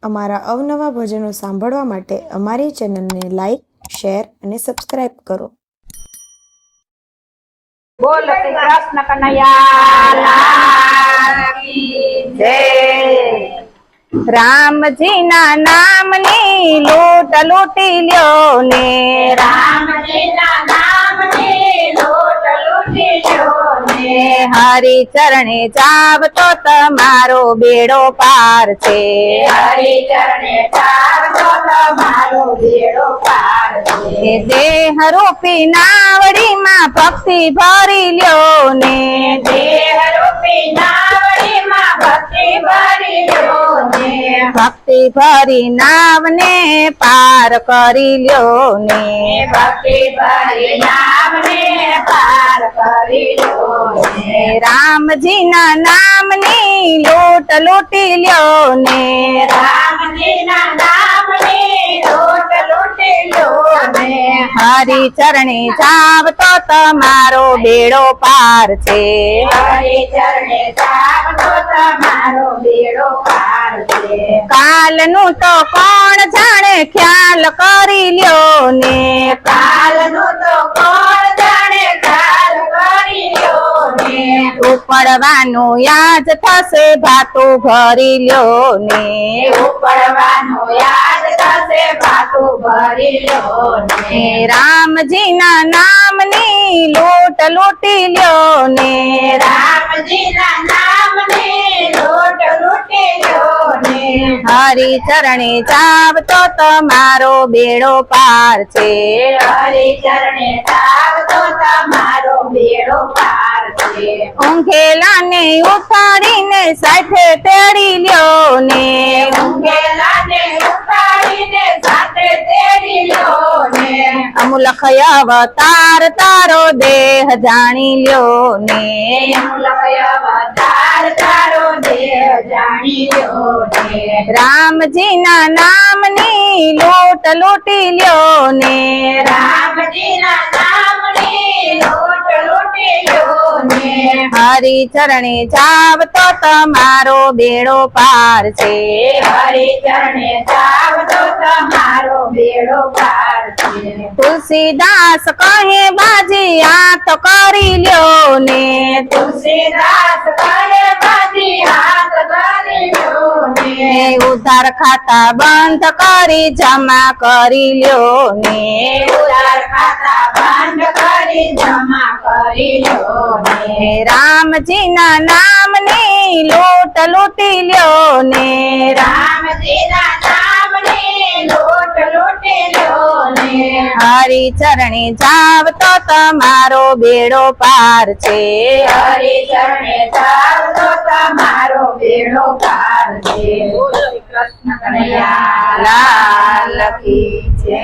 અમારા અવનવા ભજનો સાંભળવા માટે અમારી ચેનલને લાઈક, શેર અને સબસ્ક્રાઇબ કરો. બોલ શ્રી કૃષ્ણ કનૈયા લાલ કી જય. રામજીના નામની લૂંટ લૂંટી લ્યો ને, રામજીના નામની લૂંટ લૂંટી લ્યો ને. હરિ ચરણે જાવ તો તમારો બેડો પાર છે, હરિ ચરણે જાવ તો તમારો બેડો પાર છે. દેહ રૂપી નાવડીમાં ભક્તિ ભરી લ્યો ને, દેહ રૂપી નાવડીમાં ભક્તિ ભરી લ્યો ને. ભક્તિ ભરી નાવને પાર કરી લ્યો ને, ભક્તિ ભરી નાવને પાર કરી લ્યો ને. રામજીના નામની લૂંટ લૂંટી લ્યો ને, રામજીના નામની લૂંટ લૂંટી લ્યો ને. હરિ ચરણે જાવ તો તમારો બેડો પાર છે, હરિ ચરણે જાવ તો તમારો બેડો પાર છે. કાલનું તો કોણ જાણે ખ્યાલ કરી લ્યો ને, કાલનું તો કોણ જાણે ખ્યાલ કરી લ્યો ને. ઉપડવાનું યાદ થશે ભાતું ભરી લ્યો ને, ઉપડવાનું યાદ થશે ભાતું ભરી લ્યો ને. રામજીના નામની લૂંટ લૂંટી લ્યો ને, રામજીના નામની લૂંટ લૂંટી લ્યો ને. હરિ ચરણે જાવ તો તમારો બેડો પાર છે, હરિ ચરણે જાવ તો તમારો બેડો પાર છે. ઊંઘેલાને ઉઠાડીને સાથે તેડી લ્યો ને, ઊંઘેલાને ઉઠાડીને સાથે તેડી લ્યો ને. અમુલખ અવતાર તારો દેહ જાણી લ્યો ને, અમુલખ અવતાર તારો દેહ જાણી લ્યો ને. રામજીના નામની લૂંટ લૂંટી લ્યો ને, રામજીના નામની લૂંટ લૂંટી લ્યો ને. હરિ ચરણે જાવ તો તમારો બેડો પાર છે, હરિ ચરણે જાવ તો તમારો બેડો પાર છે. તુલસીદાસ કહે બાજી હાથ કરી લ્યો ને, તુલસીદાસ કહે બાજી હાથ કરી લ્યો ને. ઉધાર ખાતા બંધ કરી જમા કરી લ્યો ને, ઉધાર ખાતા બંધ કરી જમા કરી લ્યો ને. રામજીના નામની લૂંટ લૂંટી લ્યો ને, રામજીના નામની લૂંટ લૂંટી લ્યો ને. હરિ ચરણે જાવ તો તમારો બેડો પાર છે, હરિ ચરણે જાવ તો તમારો બેડો પાર છે. બોલો કૃષ્ણ કનૈયા લાલ કી જય.